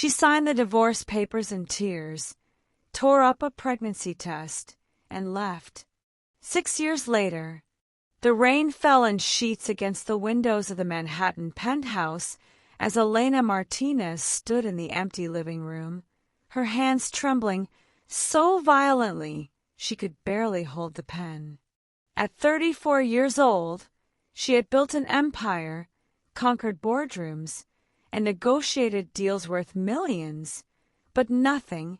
She signed the divorce papers in tears, tore up a pregnancy test, and left. 6 years later, the rain fell in sheets against the windows of the Manhattan penthouse as Elena Martinez stood in the empty living room, her hands trembling so violently she could barely hold the pen. At 34 years old, she had built an empire, conquered boardrooms, and negotiated deals worth millions, but nothing,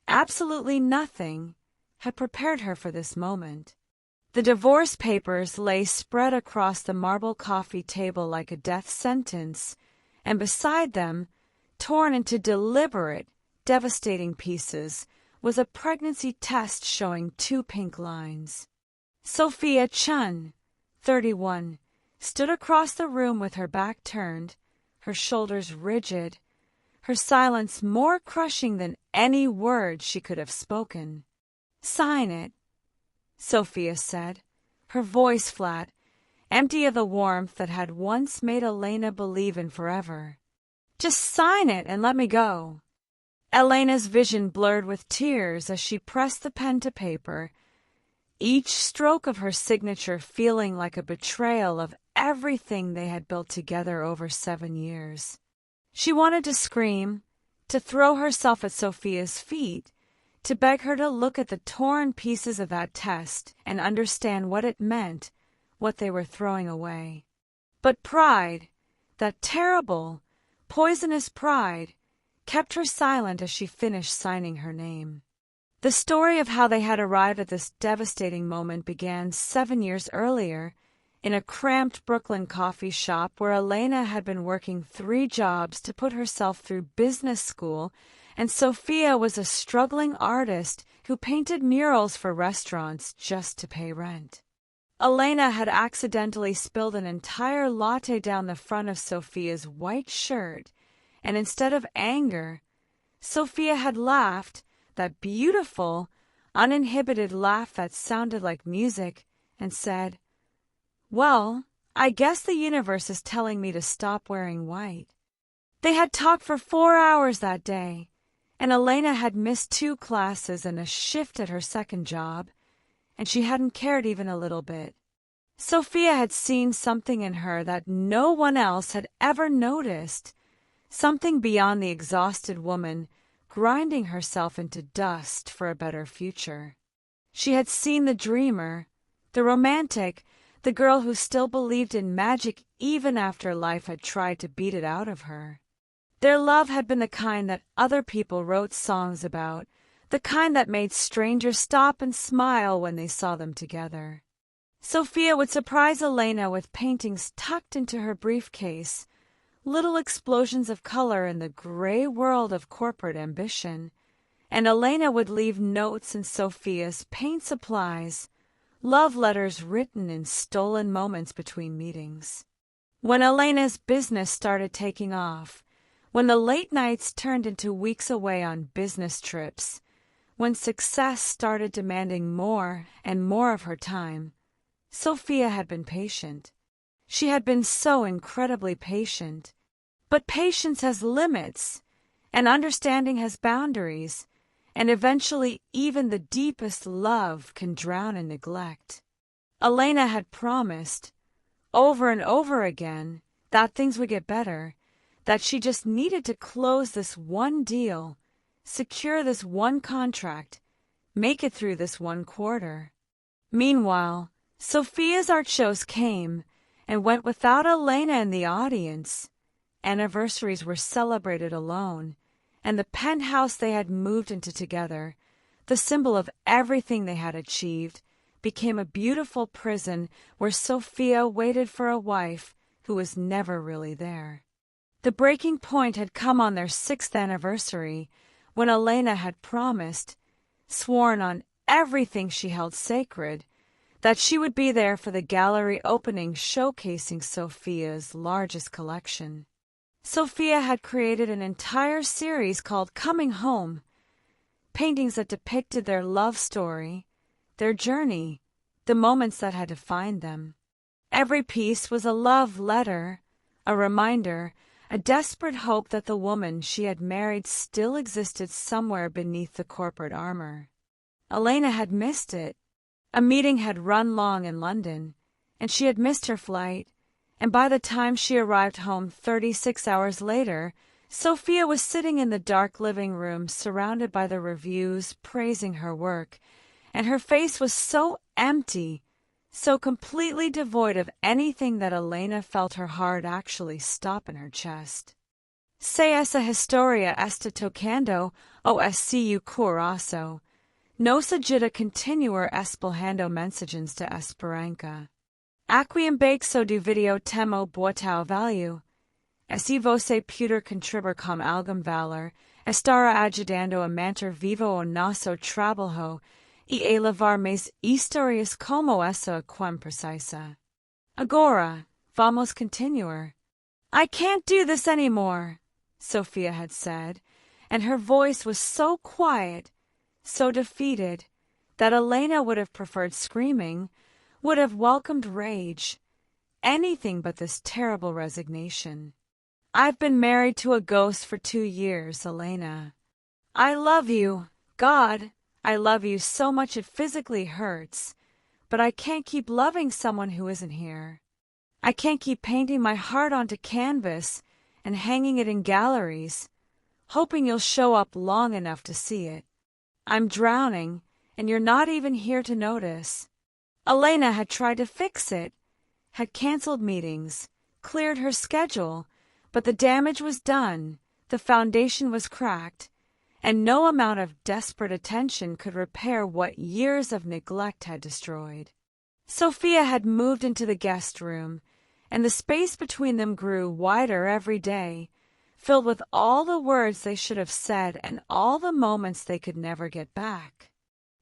absolutely nothing, had prepared her for this moment. The divorce papers lay spread across the marble coffee table like a death sentence, and beside them, torn into deliberate, devastating pieces, was a pregnancy test showing 2 pink lines. Sophia Chun, 31, stood across the room with her back turned, her shoulders rigid, her silence more crushing than any word she could have spoken. "Sign it," Sophia said, her voice flat, empty of the warmth that had once made Elena believe in forever. "Just sign it and let me go." Elena's vision blurred with tears as she pressed the pen to paper, each stroke of her signature feeling like a betrayal of everything they had built together over 7 years. She wanted to scream, to throw herself at Sophia's feet, to beg her to look at the torn pieces of that test and understand what it meant, what they were throwing away. But pride, that terrible, poisonous pride, kept her silent as she finished signing her name. The story of how they had arrived at this devastating moment began 7 years earlier in a cramped Brooklyn coffee shop where Elena had been working 3 jobs to put herself through business school, and Sophia was a struggling artist who painted murals for restaurants just to pay rent. Elena had accidentally spilled an entire latte down the front of Sophia's white shirt, and instead of anger, Sophia had laughed, that beautiful, uninhibited laugh that sounded like music, and said, "Well, I guess the universe is telling me to stop wearing white." They had talked for 4 hours that day, and Elena had missed 2 classes and a shift at her second job, and she hadn't cared even a little bit. Sophia had seen something in her that no one else had ever noticed, something beyond the exhausted woman grinding herself into dust for a better future. She had seen the dreamer, the romantic, the girl who still believed in magic even after life had tried to beat it out of her. Their love had been the kind that other people wrote songs about, the kind that made strangers stop and smile when they saw them together. Sophia would surprise Elena with paintings tucked into her briefcase, little explosions of color in the gray world of corporate ambition, and Elena would leave notes in Sophia's paint supplies, love letters written in stolen moments between meetings. When Elena's business started taking off, when the late nights turned into weeks away on business trips, when success started demanding more and more of her time, Sophia had been patient. She had been so incredibly patient. But patience has limits, and understanding has boundaries, and eventually even the deepest love can drown in neglect. Elena had promised, over and over again, that things would get better, that she just needed to close this one deal, secure this one contract, make it through this one quarter. Meanwhile, Sophia's art shows came and went without Elena in the audience. Anniversaries were celebrated alone, and the penthouse they had moved into together, the symbol of everything they had achieved, became a beautiful prison where Sophia waited for a wife who was never really there. The breaking point had come on their 6th anniversary, when Elena had promised, sworn on everything she held sacred, that she would be there for the gallery opening showcasing Sophia's largest collection. Sophia had created an entire series called Coming Home, paintings that depicted their love story, their journey, the moments that had defined them. Every piece was a love letter, a reminder, a desperate hope that the woman she had married still existed somewhere beneath the corporate armor. Elena had missed it. A meeting had run long in London, and she had missed her flight, and by the time she arrived home 36 hours later, Sophia was sitting in the dark living room surrounded by the reviews praising her work, and her face was so empty, so completely devoid of anything that Elena felt her heart actually stop in her chest. Se essa historia está tocando o seu coração. No sagita continuar espalhando mensagens de esperança. Aqui embaixo do vídeo temo botão value. E se você puder contribuir com algum valor, estará ajudando a manter vivo o nosso trabalho e elevar mais histórias como essa quão precisa. Agora, vamos continuar. I can't do this anymore, Sophia had said, and her voice was so quiet, so defeated, that Elena would have preferred screaming, would have welcomed rage, anything but this terrible resignation. I've been married to a ghost for 2 years, Elena. I love you, God. I love you so much it physically hurts, but I can't keep loving someone who isn't here. I can't keep painting my heart onto canvas and hanging it in galleries, hoping you'll show up long enough to see it. I'm drowning, and you're not even here to notice. Elena had tried to fix it, had canceled meetings, cleared her schedule, but the damage was done, the foundation was cracked, and no amount of desperate attention could repair what years of neglect had destroyed. Sophia had moved into the guest room, and the space between them grew wider every day, filled with all the words they should have said and all the moments they could never get back.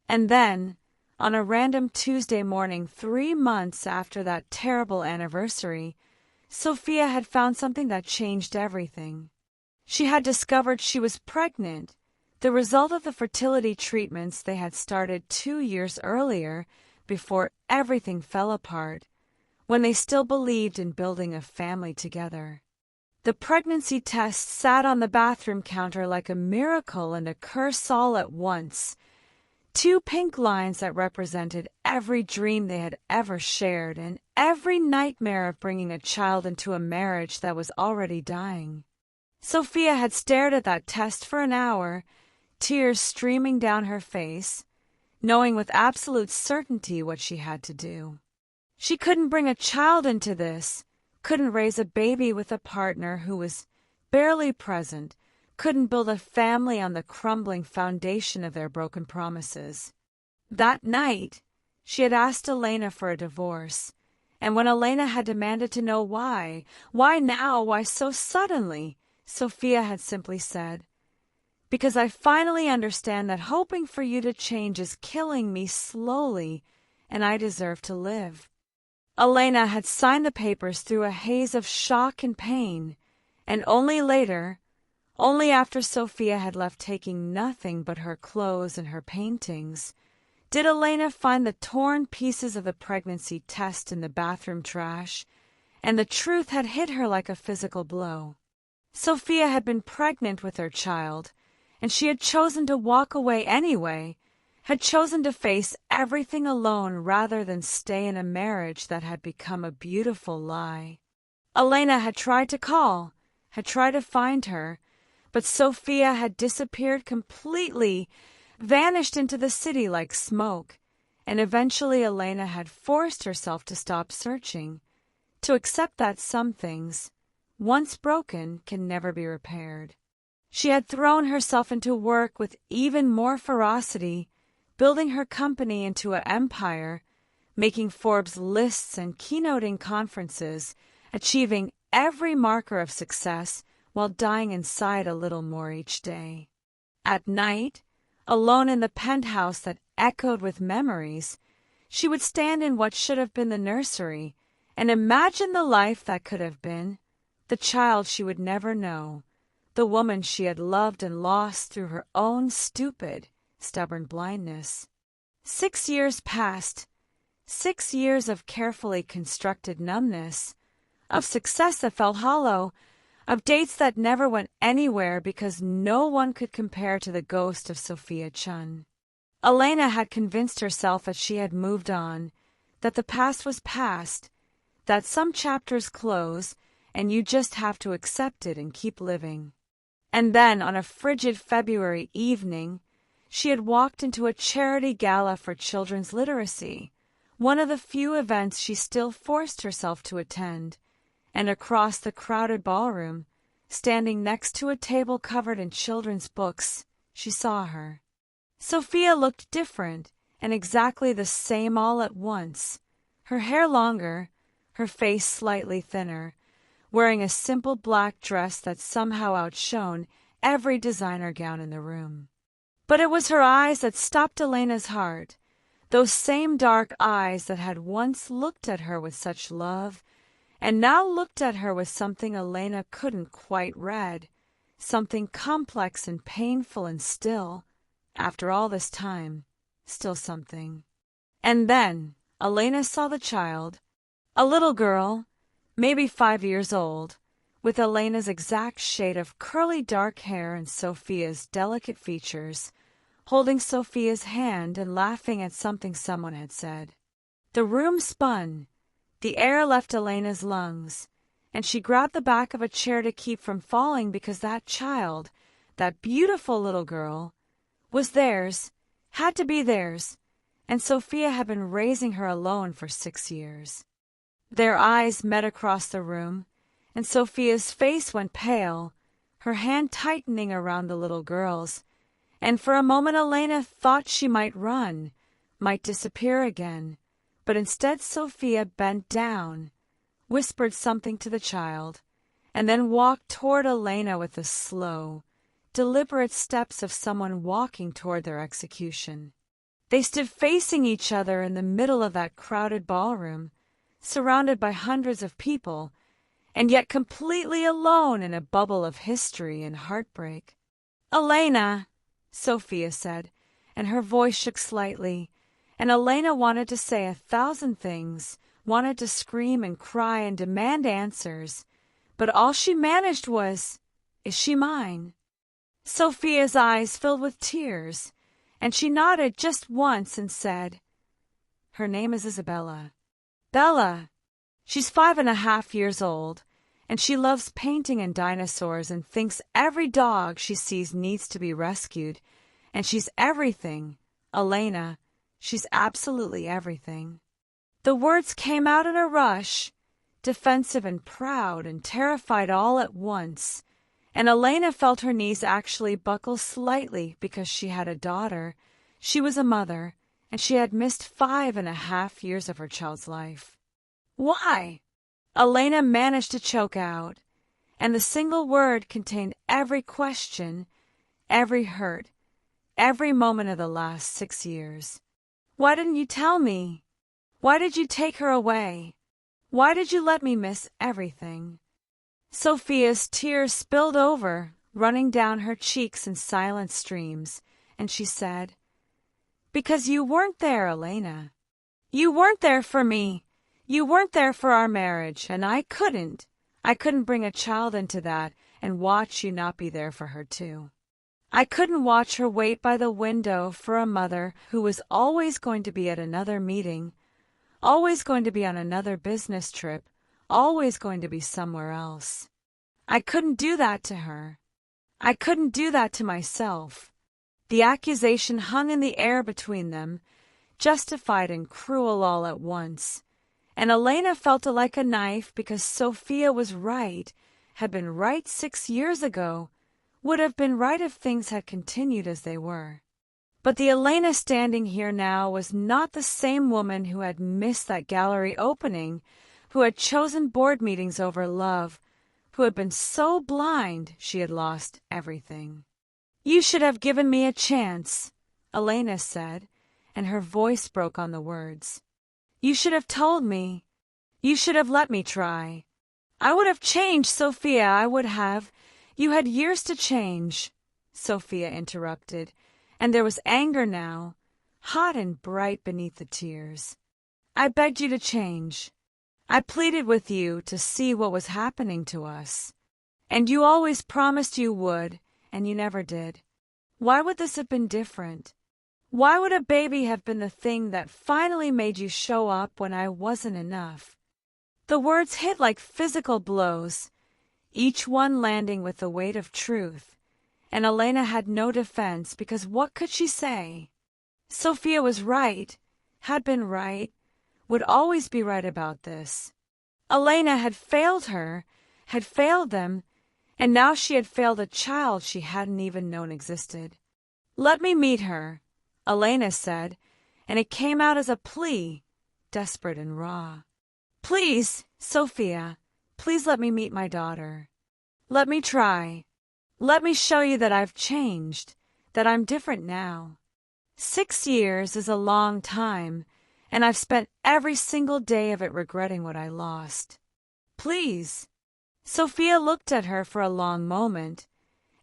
And then, on a random Tuesday morning 3 months after that terrible anniversary, Sophia had found something that changed everything. She had discovered she was pregnant, the result of the fertility treatments they had started 2 years earlier, before everything fell apart, when they still believed in building a family together. The pregnancy test sat on the bathroom counter like a miracle and a curse all at once. 2 pink lines that represented every dream they had ever shared and every nightmare of bringing a child into a marriage that was already dying. Sophia had stared at that test for an hour, tears streaming down her face, knowing with absolute certainty what she had to do. She couldn't bring a child into this, couldn't raise a baby with a partner who was barely present, couldn't build a family on the crumbling foundation of their broken promises. That night, she had asked Elena for a divorce, and when Elena had demanded to know why now, why so suddenly, Sophia had simply said, "Because I finally understand that hoping for you to change is killing me slowly, and I deserve to live." Elena had signed the papers through a haze of shock and pain, and only later, only after Sophia had left taking nothing but her clothes and her paintings, did Elena find the torn pieces of the pregnancy test in the bathroom trash, and the truth had hit her like a physical blow. Sophia had been pregnant with her child, and she had chosen to walk away anyway, had chosen to face everything alone rather than stay in a marriage that had become a beautiful lie. Elena had tried to call, had tried to find her, but Sophia had disappeared completely, vanished into the city like smoke, and eventually Elena had forced herself to stop searching, to accept that some things, once broken, can never be repaired. She had thrown herself into work with even more ferocity, building her company into an empire, making Forbes lists and keynoting conferences, achieving every marker of success while dying inside a little more each day. At night, alone in the penthouse that echoed with memories, she would stand in what should have been the nursery and imagine the life that could have been, the child she would never know, the woman she had loved and lost through her own stupid, stubborn blindness. 6 years passed, 6 years of carefully constructed numbness, of success that felt hollow, of dates that never went anywhere because no one could compare to the ghost of Sophia Chun. Elena had convinced herself that she had moved on, that the past was past, that some chapters close and you just have to accept it and keep living. And then, on a frigid February evening, she had walked into a charity gala for children's literacy, one of the few events she still forced herself to attend, and across the crowded ballroom, standing next to a table covered in children's books, she saw her. Sophia looked different and exactly the same all at once, her hair longer, her face slightly thinner, wearing a simple black dress that somehow outshone every designer gown in the room. But it was her eyes that stopped Elena's heart, those same dark eyes that had once looked at her with such love, and now looked at her with something Elena couldn't quite read, something complex and painful and still, after all this time, still something. And then Elena saw the child, a little girl, maybe 5 years old, with Elena's exact shade of curly dark hair and Sophia's delicate features, holding Sophia's hand and laughing at something someone had said. The room spun, the air left Elena's lungs, and she grabbed the back of a chair to keep from falling because that child, that beautiful little girl, was theirs, had to be theirs, and Sophia had been raising her alone for 6 years. Their eyes met across the room, and Sophia's face went pale, her hand tightening around the little girl's, and for a moment Elena thought she might run, might disappear again, but instead Sophia bent down, whispered something to the child, and then walked toward Elena with the slow, deliberate steps of someone walking toward their execution. They stood facing each other in the middle of that crowded ballroom, surrounded by hundreds of people, and yet completely alone in a bubble of history and heartbreak. "Elena," Sophia said, and her voice shook slightly, and Elena wanted to say 1,000 things, wanted to scream and cry and demand answers, but all she managed was, "Is she mine?" Sophia's eyes filled with tears, and she nodded just once and said, "Her name is Isabella. Bella. She's 5.5 years old, and she loves painting and dinosaurs and thinks every dog she sees needs to be rescued, and she's everything, Elena, she's absolutely everything." The words came out in a rush, defensive and proud and terrified all at once, and Elena felt her knees actually buckle slightly because she had a daughter, she was a mother, and she had missed 5.5 years of her child's life. "Why?" Elena managed to choke out, and the single word contained every question, every hurt, every moment of the last 6 years. "Why didn't you tell me? Why did you take her away? Why did you let me miss everything?" Sophia's tears spilled over, running down her cheeks in silent streams, and she said, "Because you weren't there, Elena. You weren't there for me. You weren't there for our marriage, and I couldn't bring a child into that and watch you not be there for her too. I couldn't watch her wait by the window for a mother who was always going to be at another meeting, always going to be on another business trip, always going to be somewhere else. I couldn't do that to her. I couldn't do that to myself." The accusation hung in the air between them, justified and cruel all at once, and Elena felt it like a knife because Sophia was right, had been right 6 years ago, would have been right if things had continued as they were. But the Elena standing here now was not the same woman who had missed that gallery opening, who had chosen board meetings over love, who had been so blind she had lost everything. "You should have given me a chance," Elena said, and her voice broke on the words. "You should have told me. You should have let me try. I would have changed, Sophia, I would have. You had years to change," Sophia interrupted, and there was anger now, hot and bright beneath the tears. "I begged you to change. I pleaded with you to see what was happening to us. And you always promised you would, and you never did. Why would this have been different? Why would a baby have been the thing that finally made you show up when I wasn't enough? The words hit like physical blows, each one landing with the weight of truth, and Elena had no defense because what could she say? Sophia was right, had been right, would always be right about this. Elena had failed her, had failed them, and now she had failed a child she hadn't even known existed. "Let me meet her," Elena said, and it came out as a plea, desperate and raw. "Please, Sophia, please let me meet my daughter. Let me try. Let me show you that I've changed, that I'm different now. 6 years is a long time, and I've spent every single day of it regretting what I lost. Please." Sophia looked at her for a long moment,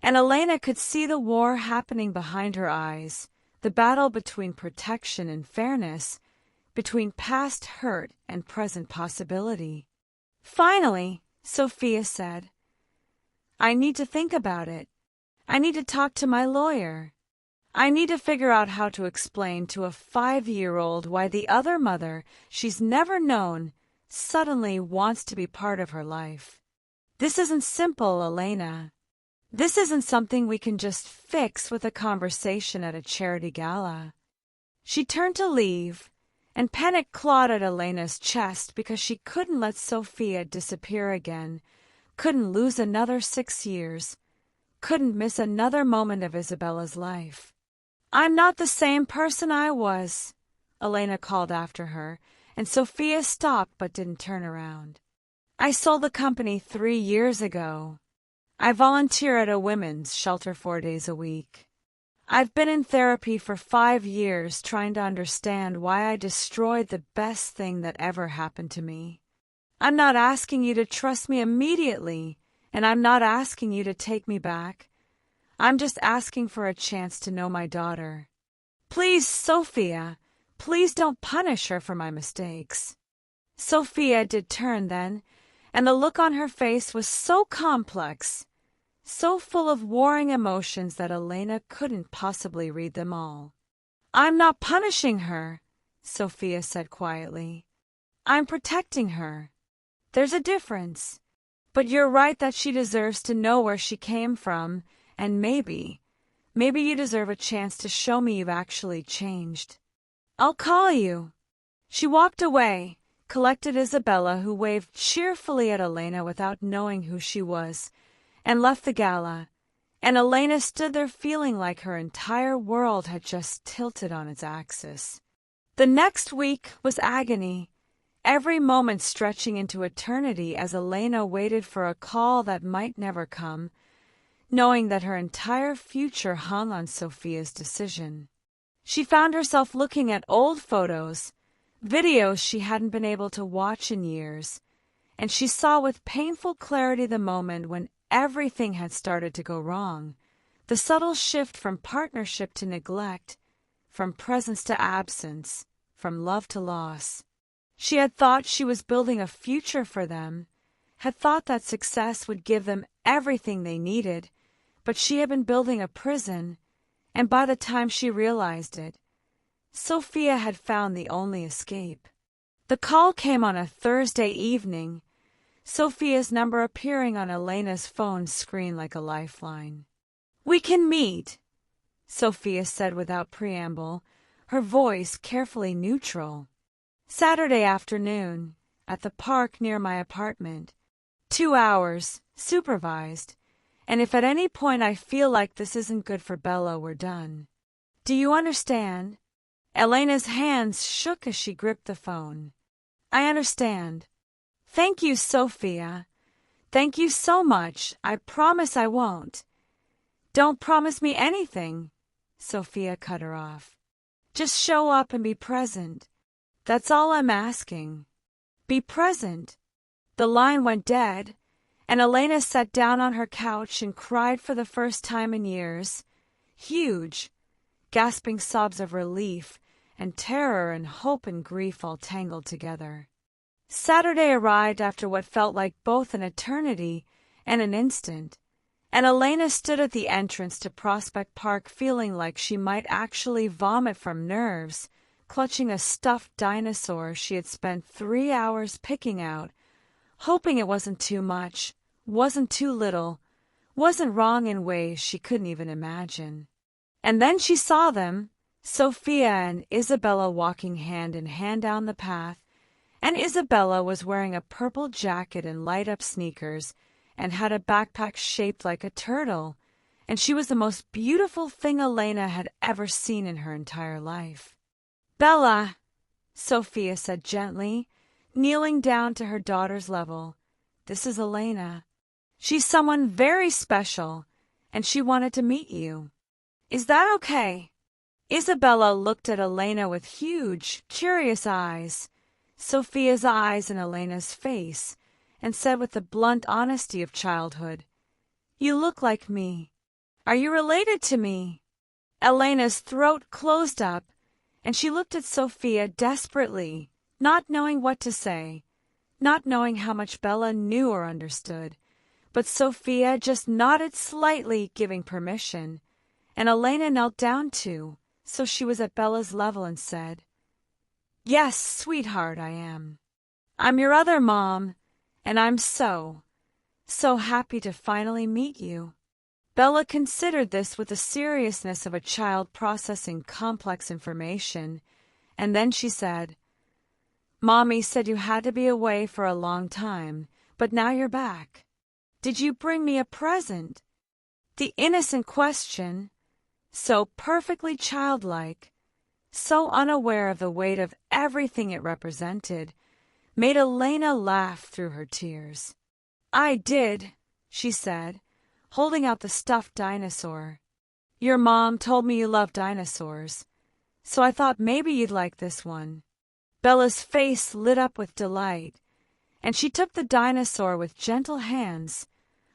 and Elena could see the war happening behind her eyes, the battle between protection and fairness, between past hurt and present possibility. Finally, Sophia said, "I need to think about it. I need to talk to my lawyer. I need to figure out how to explain to a 5-year-old why the other mother she's never known suddenly wants to be part of her life. This isn't simple, Elena. This isn't something we can just fix with a conversation at a charity gala." She turned to leave, and panic clawed at Elena's chest because she couldn't let Sophia disappear again, couldn't lose another 6 years, couldn't miss another moment of Isabella's life. "I'm not the same person I was," Elena called after her, and Sophia stopped but didn't turn around. "I sold the company 3 years ago. I volunteer at a women's shelter 4 days a week. I've been in therapy for 5 years trying to understand why I destroyed the best thing that ever happened to me. I'm not asking you to trust me immediately, and I'm not asking you to take me back. I'm just asking for a chance to know my daughter. Please, Sophia, please don't punish her for my mistakes." Sophia did turn then, and the look on her face was so complex, so full of warring emotions that Elena couldn't possibly read them all. "I'm not punishing her," Sophia said quietly. "I'm protecting her. There's a difference. But you're right that she deserves to know where she came from, and maybe you deserve a chance to show me you've actually changed. I'll call you." She walked away, collected Isabella, who waved cheerfully at Elena without knowing who she was, and left the gala, and Elena stood there feeling like her entire world had just tilted on its axis. The next week was agony, every moment stretching into eternity as Elena waited for a call that might never come, knowing that her entire future hung on Sophia's decision. She found herself looking at old photos, videos she hadn't been able to watch in years, and she saw with painful clarity the moment when everything had started to go wrong, the subtle shift from partnership to neglect, from presence to absence, from love to loss. She had thought she was building a future for them, had thought that success would give them everything they needed, but she had been building a prison, and by the time she realized it, Sophia had found the only escape. The call came on a Thursday evening, Sophia's number appearing on Elena's phone screen like a lifeline. "We can meet," Sophia said without preamble, her voice carefully neutral. "Saturday afternoon, at the park near my apartment. 2 hours, supervised, and if at any point I feel like this isn't good for Bella, we're done. Do you understand?" Elena's hands shook as she gripped the phone. "I understand. Thank you, Sophia. Thank you so much. I promise I won't." "Don't promise me anything," Sophia cut her off. "Just show up and be present. That's all I'm asking. Be present." The line went dead, and Elena sat down on her couch and cried for the first time in years, huge, gasping sobs of relief and terror and hope and grief all tangled together. Saturday arrived after what felt like both an eternity and an instant, and Elena stood at the entrance to Prospect Park feeling like she might actually vomit from nerves, clutching a stuffed dinosaur she had spent 3 hours picking out, hoping it wasn't too much, wasn't too little, wasn't wrong in ways she couldn't even imagine. And then she saw them, Sophia and Isabella walking hand in hand down the path, and Isabella was wearing a purple jacket and light-up sneakers and had a backpack shaped like a turtle, and she was the most beautiful thing Elena had ever seen in her entire life. "Bella," Sophia said gently, kneeling down to her daughter's level, "this is Elena. She's someone very special, and she wanted to meet you. Is that okay?" Isabella looked at Elena with huge, curious eyes, Sophia's eyes in Elena's face, and said with the blunt honesty of childhood, "You look like me. Are you related to me?" Elena's throat closed up, and she looked at Sophia desperately, not knowing what to say, not knowing how much Bella knew or understood. But Sophia just nodded slightly, giving permission, and Elena knelt down too, so she was at Bella's level and said, "Yes, sweetheart, I am. I'm your other mom, and I'm so happy to finally meet you." Bella considered this with the seriousness of a child processing complex information, and then she said, "Mommy said you had to be away for a long time, but now you're back. Did you bring me a present?" The innocent question, so perfectly childlike, so unaware of the weight of everything it represented, made Elena laugh through her tears. "I did," she said, holding out the stuffed dinosaur. "Your mom told me you love dinosaurs, so I thought maybe you'd like this one." Bella's face lit up with delight, and she took the dinosaur with gentle hands,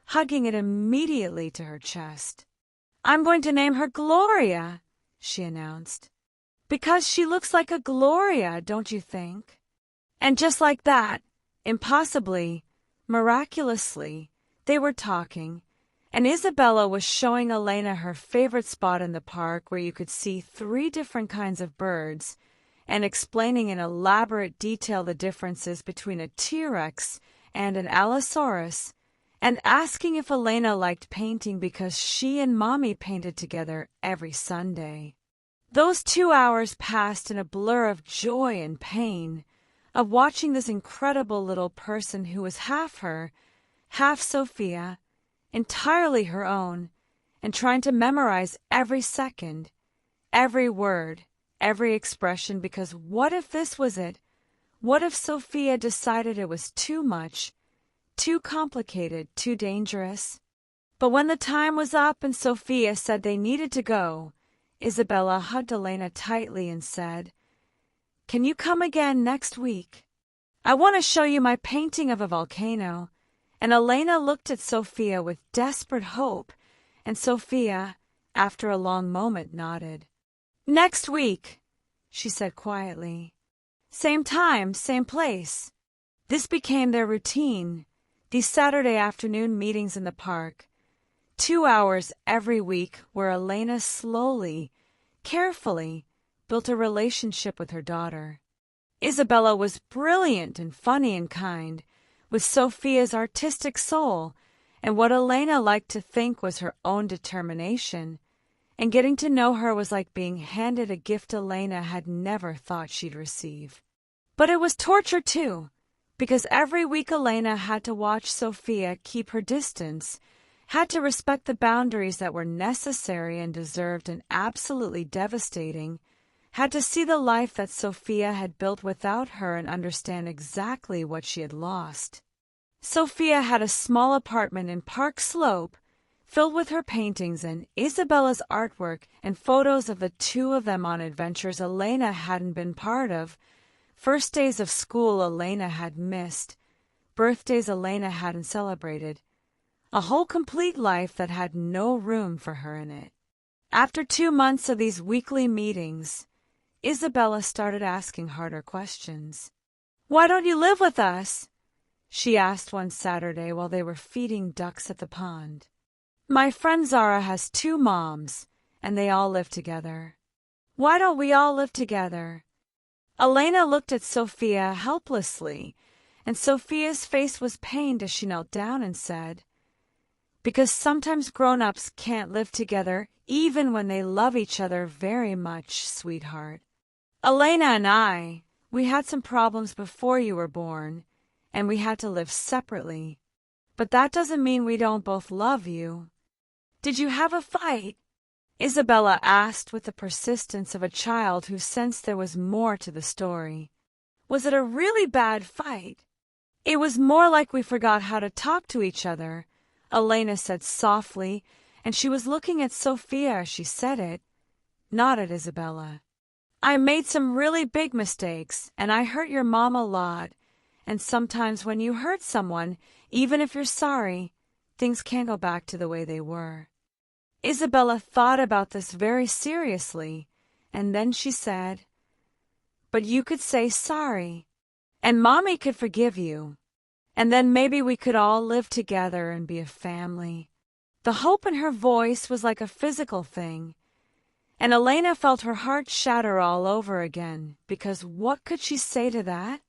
hugging it immediately to her chest. "I'm going to name her Gloria," she announced. "Because she looks like a Gloria, don't you think?" And just like that, impossibly, miraculously, they were talking, and Isabella was showing Elena her favorite spot in the park where you could see 3 different kinds of birds, and explaining in elaborate detail the differences between a T-Rex and an Allosaurus, and asking if Elena liked painting because she and Mommy painted together every Sunday. Those 2 hours passed in a blur of joy and pain, of watching this incredible little person who was half her, half Sophia, entirely her own, and trying to memorize every second, every word, every expression, because what if this was it? What if Sophia decided it was too much, too complicated, too dangerous? But when the time was up and Sophia said they needed to go, Isabella hugged Elena tightly and said, "Can you come again next week? I want to show you my painting of a volcano." And Elena looked at Sophia with desperate hope, and Sophia, after a long moment, nodded. "Next week," she said quietly. "Same time, same place." This became their routine, these Saturday afternoon meetings in the park. 2 hours every week where Elena slowly, carefully, built a relationship with her daughter. Isabella was brilliant and funny and kind, with Sophia's artistic soul and what Elena liked to think was her own determination, and getting to know her was like being handed a gift Elena had never thought she'd receive. But it was torture too, because every week Elena had to watch Sophia keep her distance, had to respect the boundaries that were necessary and deserved and absolutely devastating, had to see the life that Sophia had built without her and understand exactly what she had lost. Sophia had a small apartment in Park Slope, filled with her paintings and Isabella's artwork and photos of the 2 of them on adventures Elena hadn't been part of, first days of school Elena had missed, birthdays Elena hadn't celebrated, a whole complete life that had no room for her in it. After 2 months of these weekly meetings, Isabella started asking harder questions. "Why don't you live with us? she asked one Saturday while they were feeding ducks at the pond. My friend Zara has 2 moms, and they all live together. Why don't we all live together? Elena looked at Sophia helplessly, and Sophia's face was pained as she knelt down and said, because sometimes grown-ups can't live together even when they love each other very much, sweetheart. Elena and we had some problems before you were born, and we had to live separately. But that doesn't mean we don't both love you. Did you have a fight? Isabella asked with the persistence of a child who sensed there was more to the story. Was it a really bad fight? It was more like we forgot how to talk to each other, Elena said softly, and she was looking at Sophia as she said it, not at Isabella. I made some really big mistakes, and I hurt your mom a lot, and sometimes when you hurt someone, even if you're sorry, things can't go back to the way they were. Isabella thought about this very seriously, and then she said, but you could say sorry, and Mommy could forgive you, and then maybe we could all live together and be a family. The hope in her voice was like a physical thing, and Elena felt her heart shatter all over again, because what could she say to that?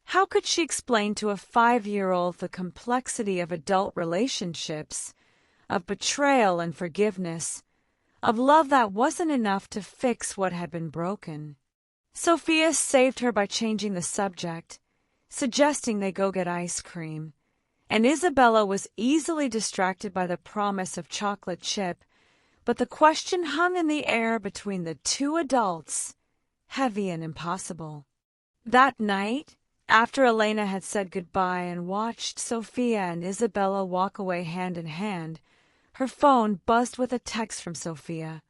How could she explain to a 5-year-old the complexity of adult relationships, of betrayal and forgiveness, of love that wasn't enough to fix what had been broken? Sophia saved her by changing the subject, suggesting they go get ice cream, and Isabella was easily distracted by the promise of chocolate chip, but the question hung in the air between the 2 adults, heavy and impossible. That night, after Elena had said goodbye and watched Sophia and Isabella walk away hand in hand, her phone buzzed with a text from Sophia.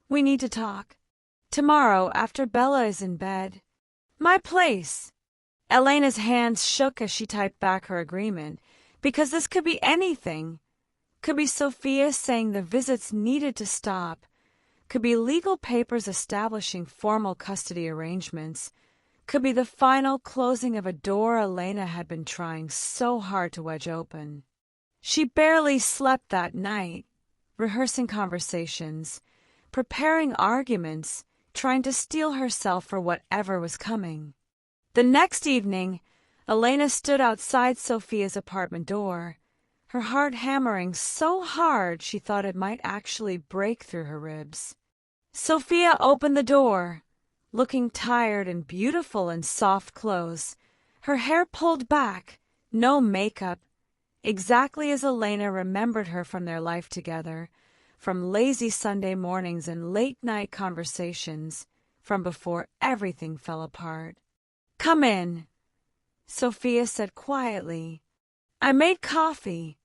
We need to talk. Tomorrow, after Bella is in bed. My place. Elena's hands shook as she typed back her agreement, because this could be anything. Could be Sophia saying the visits needed to stop. Could be legal papers establishing formal custody arrangements. Could be the final closing of a door Elena had been trying so hard to wedge open. She barely slept that night, rehearsing conversations, preparing arguments, trying to steel herself for whatever was coming. The next evening, Elena stood outside Sophia's apartment door, her heart hammering so hard she thought it might actually break through her ribs. Sophia opened the door, looking tired and beautiful in soft clothes, her hair pulled back, no makeup, exactly as Elena remembered her from their life together, from lazy Sunday mornings and late-night conversations, from before everything fell apart. Come in, Sophia said quietly. I made coffee.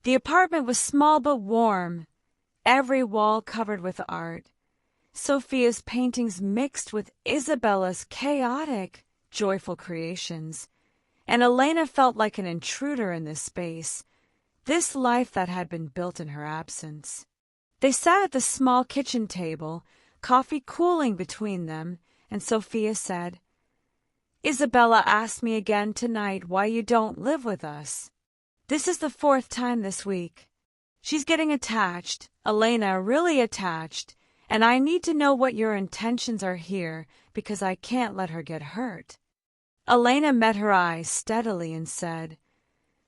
The apartment was small but warm, every wall covered with art. Sophia's paintings mixed with Isabella's chaotic, joyful creations, and Elena felt like an intruder in this space, this life that had been built in her absence. They sat at the small kitchen table, coffee cooling between them, and Sophia said, Isabella asked me again tonight why you don't live with us. This is the 4th time this week. She's getting attached, Elena really attached, and I need to know what your intentions are here because I can't let her get hurt. Elena met her eyes steadily and said,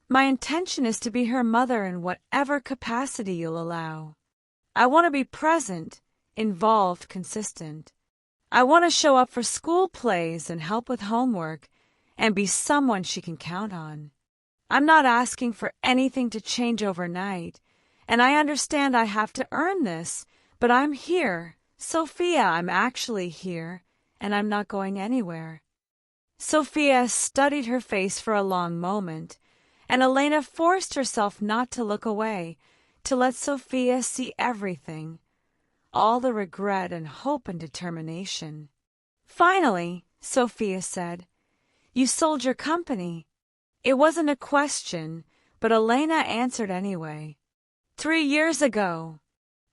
My intention is to be her mother in whatever capacity you'll allow. I want to be present, involved, consistent. I want to show up for school plays and help with homework and be someone she can count on. I'm not asking for anything to change overnight, and I understand I have to earn this, but I'm here. Sophia, I'm actually here, and I'm not going anywhere. Sophia studied her face for a long moment, and Elena forced herself not to look away, to let Sophia see everything, all the regret and hope and determination. Finally, Sophia said, You sold your company. It wasn't a question, but Elena answered anyway. 3 years ago.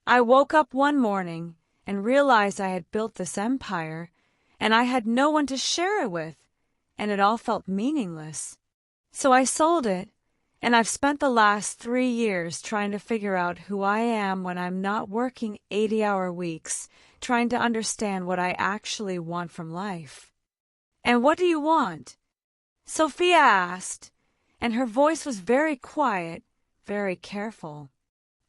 I woke up one morning and realized I had built this empire, and I had no one to share it with, and it all felt meaningless. So I sold it, and I've spent the last 3 years trying to figure out who I am when I'm not working 80-hour weeks, trying to understand what I actually want from life. And what do you want? Sophia asked, and her voice was very quiet, very careful.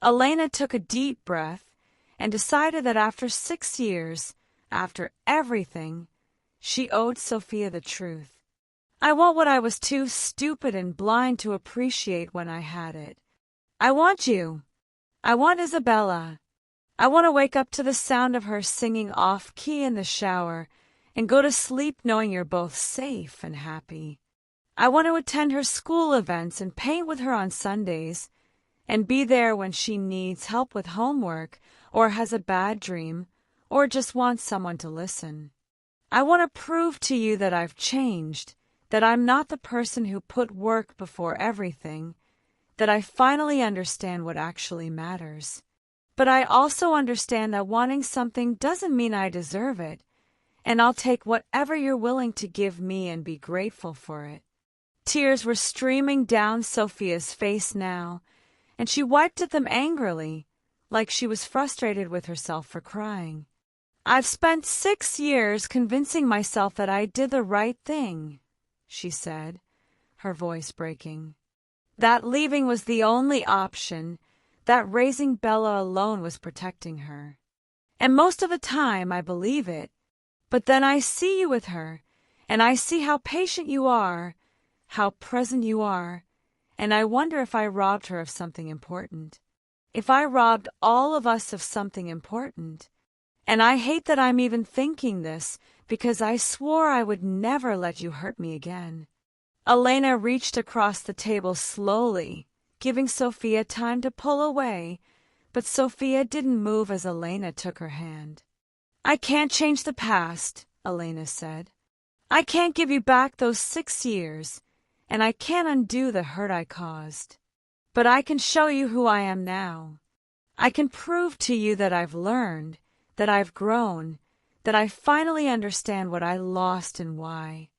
Elena took a deep breath and decided that after 6 years, after everything, she owed Sophia the truth. I want what I was too stupid and blind to appreciate when I had it. I want you. I want Isabella. I want to wake up to the sound of her singing off-key in the shower and go to sleep knowing you're both safe and happy. I want to attend her school events and paint with her on Sundays and be there when she needs help with homework or has a bad dream or just wants someone to listen. I want to prove to you that I've changed, that I'm not the person who put work before everything, that I finally understand what actually matters. But I also understand that wanting something doesn't mean I deserve it, and I'll take whatever you're willing to give me and be grateful for it. Tears were streaming down Sophia's face now, and she wiped at them angrily, like she was frustrated with herself for crying. I've spent 6 years convincing myself that I did the right thing, she said, her voice breaking. That leaving was the only option, that raising Bella alone was protecting her. And most of the time I believe it, but then I see you with her, and I see how patient you are, how present you are, and I wonder if I robbed her of something important. If I robbed all of us of something important. And I hate that I'm even thinking this, because I swore I would never let you hurt me again. Elena reached across the table slowly, giving Sophia time to pull away, but Sophia didn't move as Elena took her hand. I can't change the past, Elena said. I can't give you back those 6 years, and I can't undo the hurt I caused. But I can show you who I am now. I can prove to you that I've learned, that I've grown, that I finally understand what I lost and why.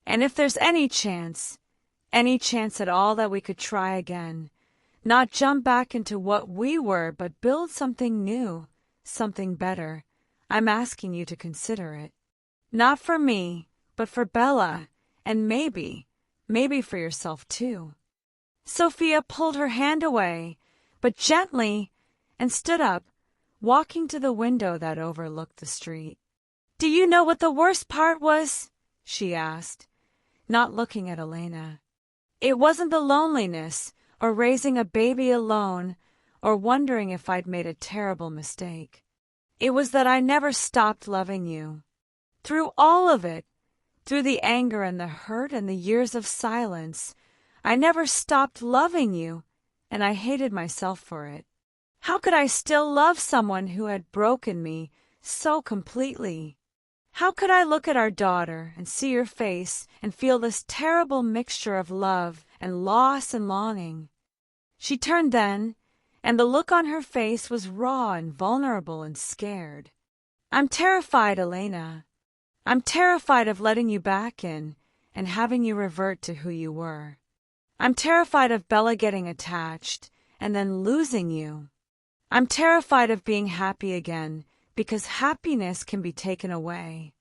And if there's any chance at all that we could try again, not jump back into what we were, but build something new, something better, I'm asking you to consider it. Not for me, but for Bella, and maybe for yourself too. Sophia pulled her hand away, but gently, and stood up, walking to the window that overlooked the street. Do you know what the worst part was? She asked, not looking at Elena. It wasn't the loneliness, or raising a baby alone, or wondering if I'd made a terrible mistake. It was that I never stopped loving you. Through all of it, through the anger and the hurt and the years of silence, I never stopped loving you, and I hated myself for it. How could I still love someone who had broken me so completely? How could I look at our daughter and see your face and feel this terrible mixture of love and loss and longing? She turned then, and the look on her face was raw and vulnerable and scared. I'm terrified, Elena. I'm terrified of letting you back in and having you revert to who you were. I'm terrified of Bella getting attached and then losing you. I'm terrified of being happy again, because happiness can be taken away.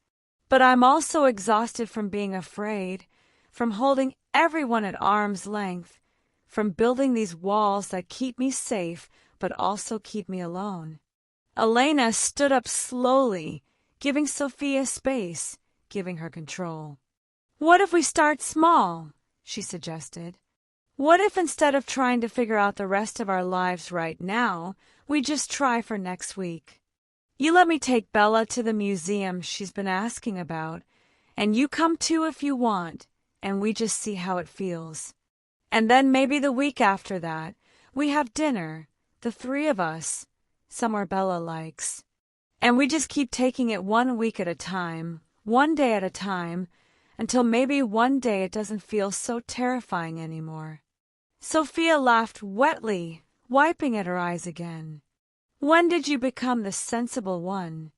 But I'm also exhausted from being afraid, from holding everyone at arm's length, from building these walls that keep me safe but also keep me alone. Elena stood up slowly, giving Sophia space, giving her control. What if we start small? She suggested. What if instead of trying to figure out the rest of our lives right now, we just try for next week? You let me take Bella to the museum she's been asking about, and you come too if you want, and we just see how it feels. And then maybe the week after that, we have dinner, the 3 of us, somewhere Bella likes. And we just keep taking it 1 week at a time, 1 day at a time, until maybe one day it doesn't feel so terrifying anymore. Sophia laughed wetly, wiping at her eyes again. When did you become the sensible one?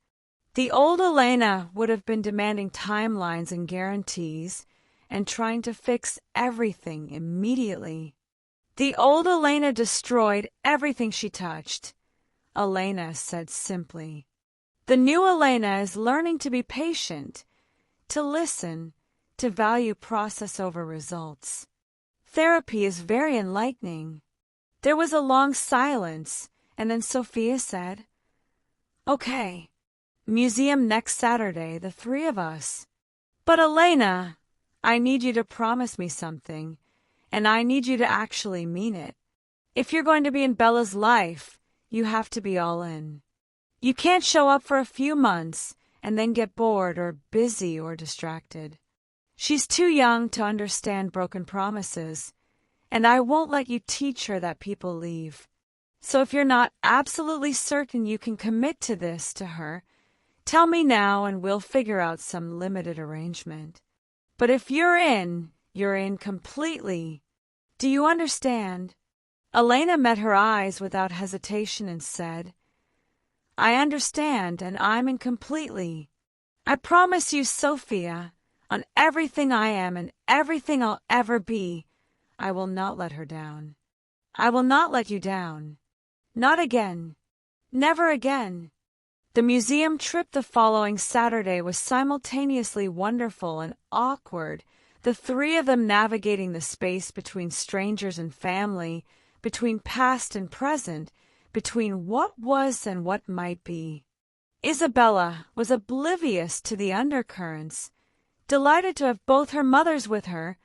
The old Elena would have been demanding timelines and guarantees, and trying to fix everything immediately. The old Elena destroyed everything she touched. Elena said simply. The new Elena is learning to be patient, to listen, to value process over results. Therapy is very enlightening. There was a long silence, and then Sophia said, "Okay, museum next Saturday, the three of us. But Elena, I need you to promise me something, and I need you to actually mean it. If you're going to be in Bella's life, you have to be all in. You can't show up for a few months and then get bored or busy or distracted. She's too young to understand broken promises, and I won't let you teach her that people leave. So if you're not absolutely certain you can commit to this to her, tell me now and we'll figure out some limited arrangement. But if you're in completely. Do you understand?" Elena met her eyes without hesitation and said, "I understand, and I'm in completely. I promise you, Sophia, on everything I am and everything I'll ever be, I will not let her down. I will not let you down. Not again. Never again." The museum trip the following Saturday was simultaneously wonderful and awkward, the three of them navigating the space between strangers and family, between past and present, between what was and what might be. Isabella was oblivious to the undercurrents, delighted to have both her mothers with her,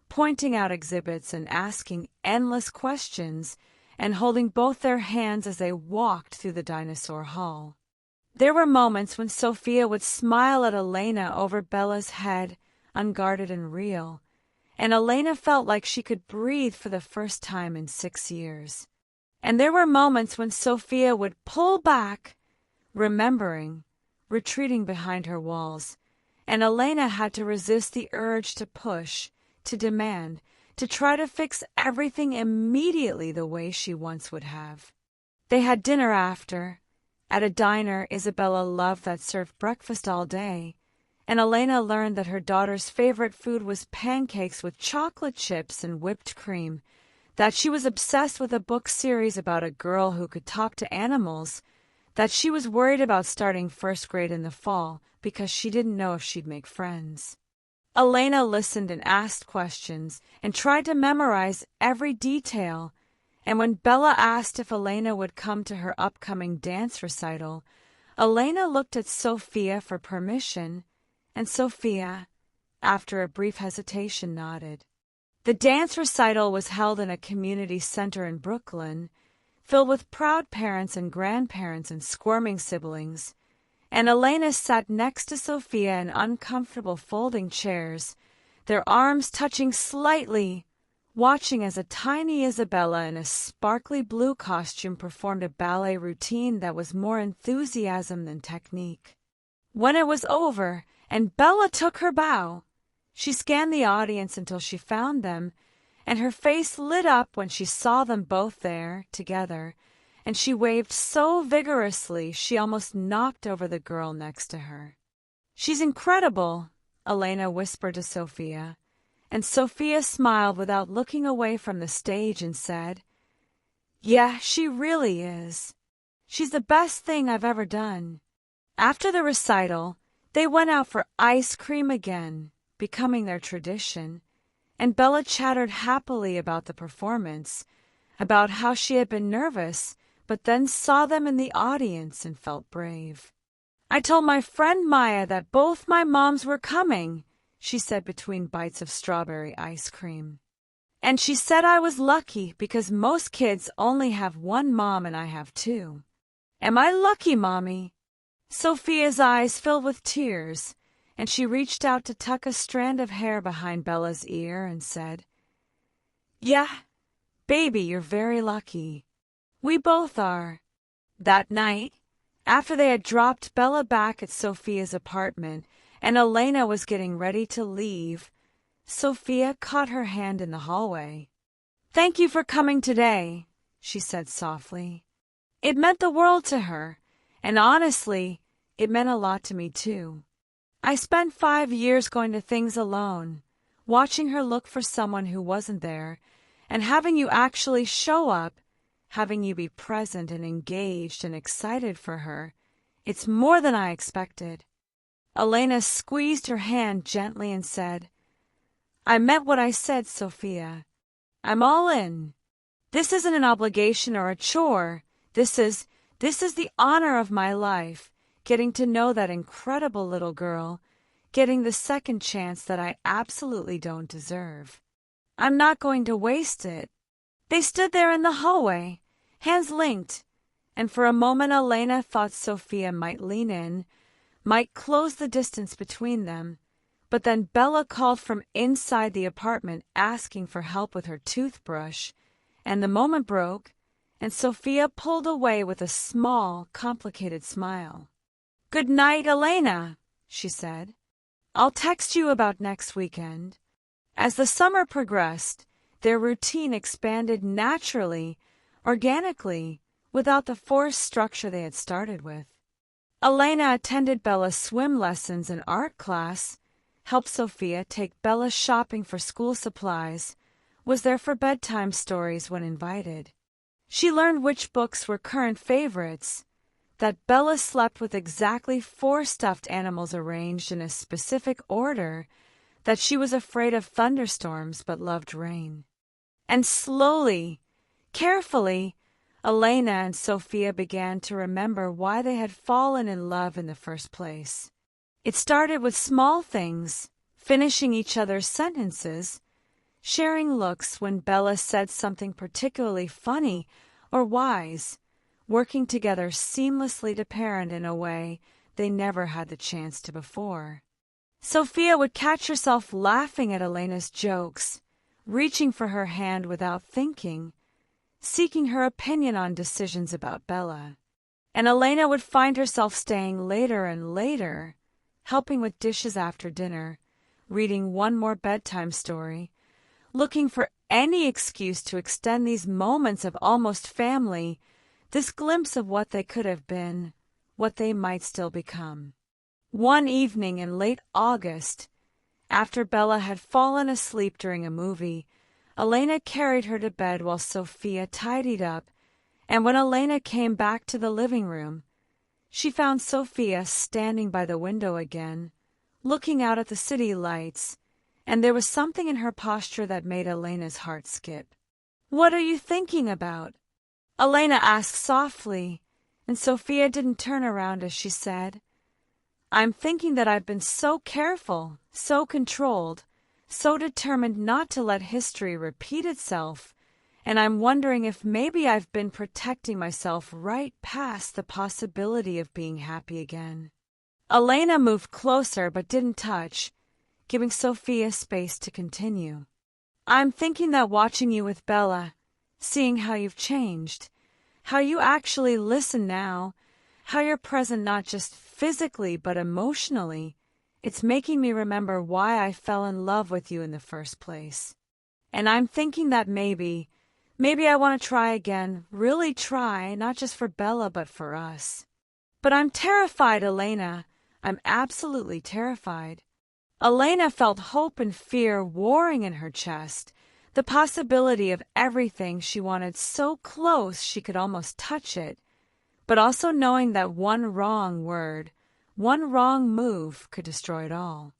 pointing out exhibits and asking endless questions, and holding both their hands as they walked through the dinosaur hall. There were moments when Sophia would smile at Elena over Bella's head, unguarded and real, and Elena felt like she could breathe for the first time in 6 years. And there were moments when Sophia would pull back, remembering, retreating behind her walls, and Elena had to resist the urge to push, to demand, to try to fix everything immediately the way she once would have. They had dinner after. At a diner Isabella loved that served breakfast all day, and Elena learned that her daughter's favorite food was pancakes with chocolate chips and whipped cream, that she was obsessed with a book series about a girl who could talk to animals, that she was worried about starting first grade in the fall because she didn't know if she'd make friends. Elena listened and asked questions and tried to memorize every detail, and when Bella asked if Elena would come to her upcoming dance recital, Elena looked at Sophia for permission, and Sophia, after a brief hesitation, nodded. The dance recital was held in a community center in Brooklyn, filled with proud parents and grandparents and squirming siblings, and Elena sat next to Sophia in uncomfortable folding chairs, their arms touching slightly, watching as a tiny Isabella in a sparkly blue costume performed a ballet routine that was more enthusiasm than technique. When it was over and Bella took her bow, she scanned the audience until she found them, and her face lit up when she saw them both there, together, and she waved so vigorously she almost knocked over the girl next to her. "She's incredible," Elena whispered to Sophia, and Sophia smiled without looking away from the stage and said, "Yeah, she really is. She's the best thing I've ever done." After the recital, they went out for ice cream again, becoming their tradition, and Bella chattered happily about the performance, about how she had been nervous, but then saw them in the audience and felt brave. "I told my friend Maya that both my moms were coming," she said between bites of strawberry ice cream. "And she said I was lucky because most kids only have one mom and I have two. Am I lucky, Mommy?" Sophia's eyes filled with tears, and she reached out to tuck a strand of hair behind Bella's ear and said, "Yeah, baby, you're very lucky. We both are." That night, after they had dropped Bella back at Sophia's apartment and Elena was getting ready to leave, Sophia caught her hand in the hallway. "Thank you for coming today," she said softly. It meant the world to her, and honestly, it meant a lot to me too. I spent 5 years going to things alone, watching her look for someone who wasn't there, and having you actually show up, having you be present and engaged and excited for her. It's more than I expected." Elena squeezed her hand gently and said, "I meant what I said, Sophia. I'm all in. This isn't an obligation or a chore. This is the honor of my life, getting to know that incredible little girl, getting the second chance that I absolutely don't deserve. I'm not going to waste it." They stood there in the hallway, hands linked, and for a moment Elena thought Sophia might lean in, might close the distance between them, but then Bella called from inside the apartment asking for help with her toothbrush, and the moment broke, and Sophia pulled away with a small, complicated smile. "Good night, Elena," she said. "I'll text you about next weekend." As the summer progressed, their routine expanded naturally, organically, without the forced structure they had started with. Elena attended Bella's swim lessons and art class, helped Sophia take Bella shopping for school supplies, was there for bedtime stories when invited. She learned which books were current favorites, that Bella slept with exactly 4 stuffed animals arranged in a specific order, that she was afraid of thunderstorms but loved rain. And slowly, carefully, Elena and Sophia began to remember why they had fallen in love in the first place. It started with small things, finishing each other's sentences, sharing looks when Bella said something particularly funny or wise, working together seamlessly to parent in a way they never had the chance to before. Sophia would catch herself laughing at Elena's jokes, reaching for her hand without thinking, seeking her opinion on decisions about Bella. And Elena would find herself staying later and later, helping with dishes after dinner, reading one more bedtime story, looking for any excuse to extend these moments of almost family, this glimpse of what they could have been, what they might still become. One evening in late August, after Bella had fallen asleep during a movie, Elena carried her to bed while Sophia tidied up, and when Elena came back to the living room, she found Sophia standing by the window again, looking out at the city lights, and there was something in her posture that made Elena's heart skip. "What are you thinking about?" Elena asked softly, and Sophia didn't turn around as she said, "I'm thinking that I've been so careful, so controlled, so determined not to let history repeat itself, and I'm wondering if maybe I've been protecting myself right past the possibility of being happy again." Elena moved closer but didn't touch, giving Sophia space to continue. "I'm thinking that watching you with Bella, seeing how you've changed, how you actually listen now, how you're present not just physically but emotionally, it's making me remember why I fell in love with you in the first place. And I'm thinking that maybe I want to try again, really try, not just for Bella but for us. But I'm terrified, Elena. I'm absolutely terrified." Elena felt hope and fear warring in her chest, the possibility of everything she wanted so close she could almost touch it, but also knowing that one wrong word, one wrong move could destroy it all.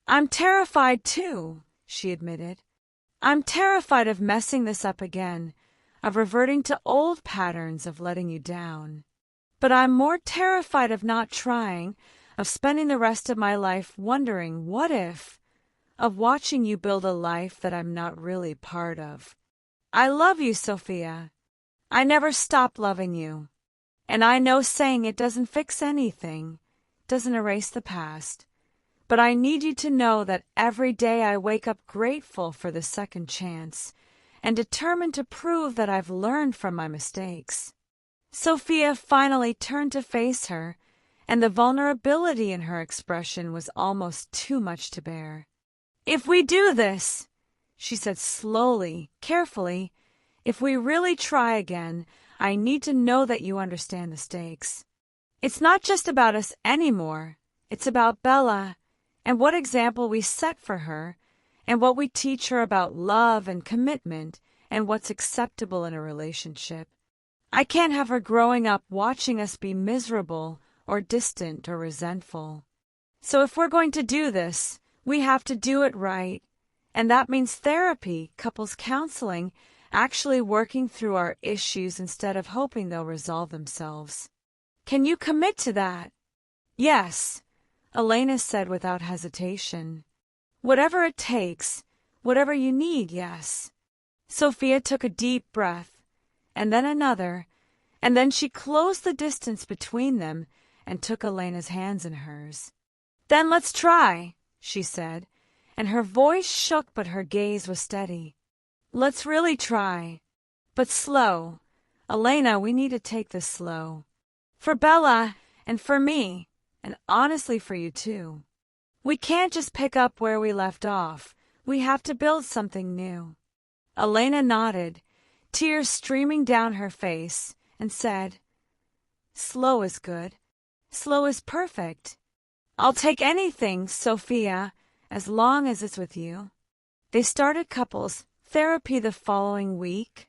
"I'm terrified too," she admitted. "I'm terrified of messing this up again, of reverting to old patterns of letting you down. But I'm more terrified of not trying, of spending the rest of my life wondering what if, of watching you build a life that I'm not really part of. I love you, Sophia. I never stopped loving you. And I know saying it doesn't fix anything, doesn't erase the past. But I need you to know that every day I wake up grateful for the second chance and determined to prove that I've learned from my mistakes." Sophia finally turned to face her, and the vulnerability in her expression was almost too much to bear. "If we do this," she said slowly, carefully, "if we really try again, I need to know that you understand the stakes. It's not just about us anymore. It's about Bella and what example we set for her and what we teach her about love and commitment and what's acceptable in a relationship. I can't have her growing up watching us be miserable or distant or resentful. So if we're going to do this, we have to do it right. And that means therapy, couples counseling, actually working through our issues instead of hoping they'll resolve themselves. Can you commit to that? Yes, Elena said without hesitation. Whatever it takes, whatever you need, yes. Sophia took a deep breath, and then another, and then she closed the distance between them and took Elena's hands in hers. Then let's try, she said, and her voice shook but her gaze was steady. Let's really try, but slow. Elena, we need to take this slow. For Bella and for me, and honestly for you too. We can't just pick up where we left off. We have to build something new. Elena nodded, tears streaming down her face, and said, Slow is good. Slow is perfect. I'll take anything, Sophia, as long as it's with you. They started couples therapy the following week,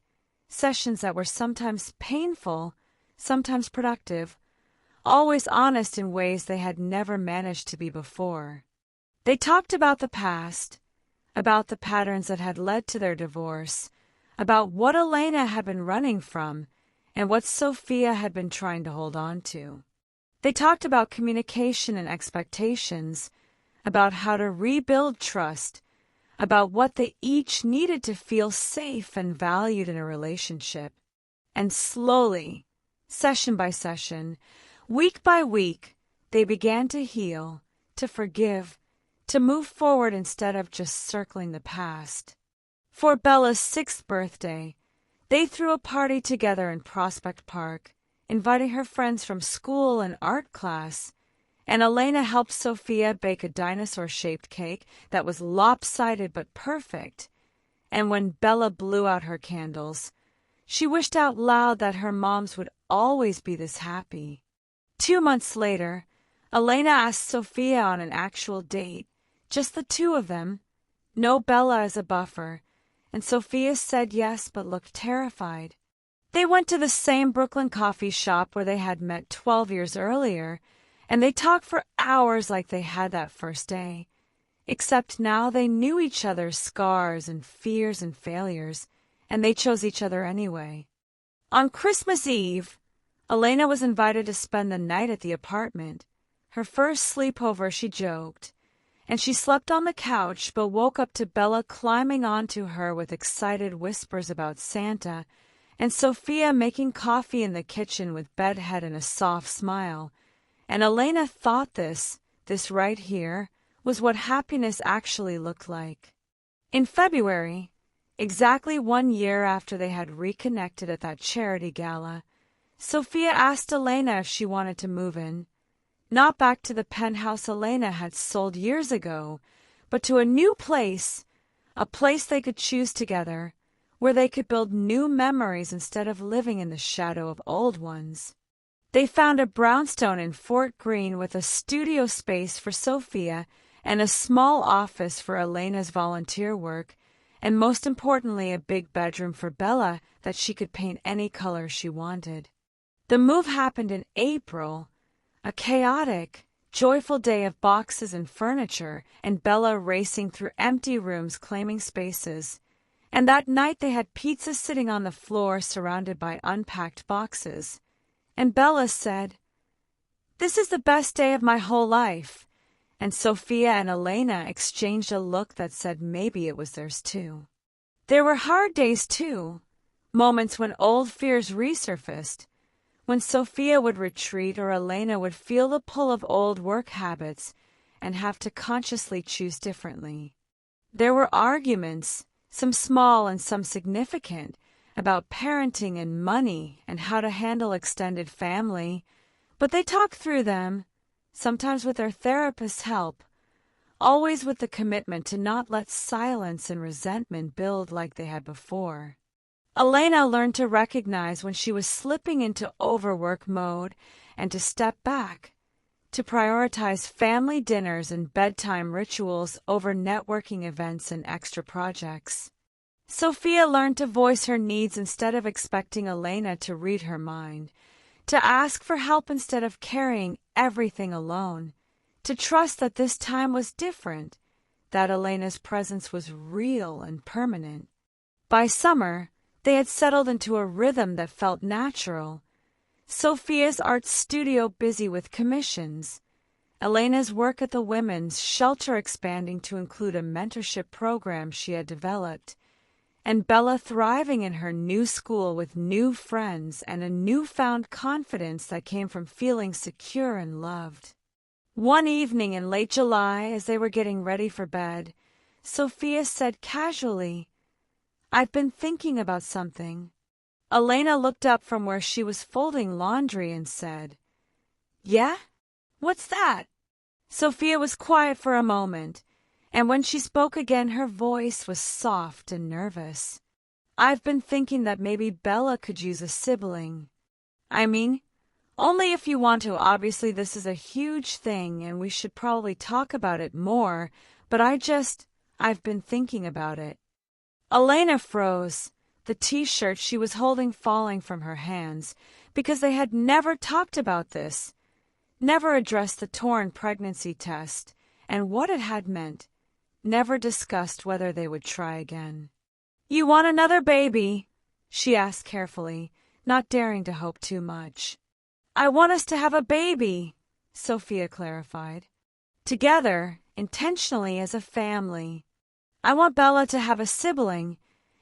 sessions that were sometimes painful, sometimes productive, always honest in ways they had never managed to be before. They talked about the past, about the patterns that had led to their divorce, about what Elena had been running from, and what Sophia had been trying to hold on to. They talked about communication and expectations, about how to rebuild trust, about what they each needed to feel safe and valued in a relationship. And slowly, session by session, week by week, they began to heal, to forgive, to move forward instead of just circling the past. For Bella's 6th birthday, they threw a party together in Prospect Park, inviting her friends from school and art class, and Elena helped Sophia bake a dinosaur-shaped cake that was lopsided but perfect. And when Bella blew out her candles, she wished out loud that her moms would always be this happy. 2 months later, Elena asked Sophia on an actual date, just the two of them, no Bella as a buffer, and Sophia said yes but looked terrified. They went to the same Brooklyn coffee shop where they had met 12 years earlier, and they talked for hours like they had that first day. Except now they knew each other's scars and fears and failures, and they chose each other anyway. On Christmas Eve, Elena was invited to spend the night at the apartment. Her first sleepover, she joked, and she slept on the couch but woke up to Bella climbing onto her with excited whispers about Santa, and Sophia making coffee in the kitchen with bedhead and a soft smile. And Elena thought this right here, was what happiness actually looked like. In February, exactly 1 year after they had reconnected at that charity gala, Sophia asked Elena if she wanted to move in. Not back to the penthouse Elena had sold years ago, but to a new place, a place they could choose together, where they could build new memories instead of living in the shadow of old ones. They found a brownstone in Fort Greene with a studio space for Sophia and a small office for Elena's volunteer work, and most importantly a big bedroom for Bella that she could paint any color she wanted. The move happened in April, a chaotic, joyful day of boxes and furniture, and Bella racing through empty rooms claiming spaces. And that night they had pizza sitting on the floor surrounded by unpacked boxes. And Bella said, "This is the best day of my whole life." And Sophia and Elena exchanged a look that said maybe it was theirs too. There were hard days too, moments when old fears resurfaced, when Sophia would retreat or Elena would feel the pull of old work habits and have to consciously choose differently. There were arguments, some small and some significant, about parenting and money and how to handle extended family, but they talked through them, sometimes with their therapist's help, always with the commitment to not let silence and resentment build like they had before. Elena learned to recognize when she was slipping into overwork mode and to step back, to prioritize family dinners and bedtime rituals over networking events and extra projects. Sophia learned to voice her needs instead of expecting Elena to read her mind, to ask for help instead of carrying everything alone, to trust that this time was different, that Elena's presence was real and permanent. By summer, they had settled into a rhythm that felt natural. Sophia's art studio busy with commissions, Elena's work at the women's shelter expanding to include a mentorship program she had developed, and Bella thriving in her new school with new friends and a newfound confidence that came from feeling secure and loved. One evening in late July, as they were getting ready for bed, Sophia said casually, "I've been thinking about something." Elena looked up from where she was folding laundry and said, "Yeah? What's that?" Sophia was quiet for a moment, and when she spoke again her voice was soft and nervous. "I've been thinking that maybe Bella could use a sibling. I mean, only if you want to. Obviously this is a huge thing and we should probably talk about it more, but I've been thinking about it." Elena froze, the t-shirt she was holding falling from her hands, because they had never talked about this, never addressed the torn pregnancy test and what it had meant, never discussed whether they would try again. "You want another baby?" she asked carefully, not daring to hope too much. "I want us to have a baby," Sophia clarified. "Together, intentionally as a family. I want Bella to have a sibling,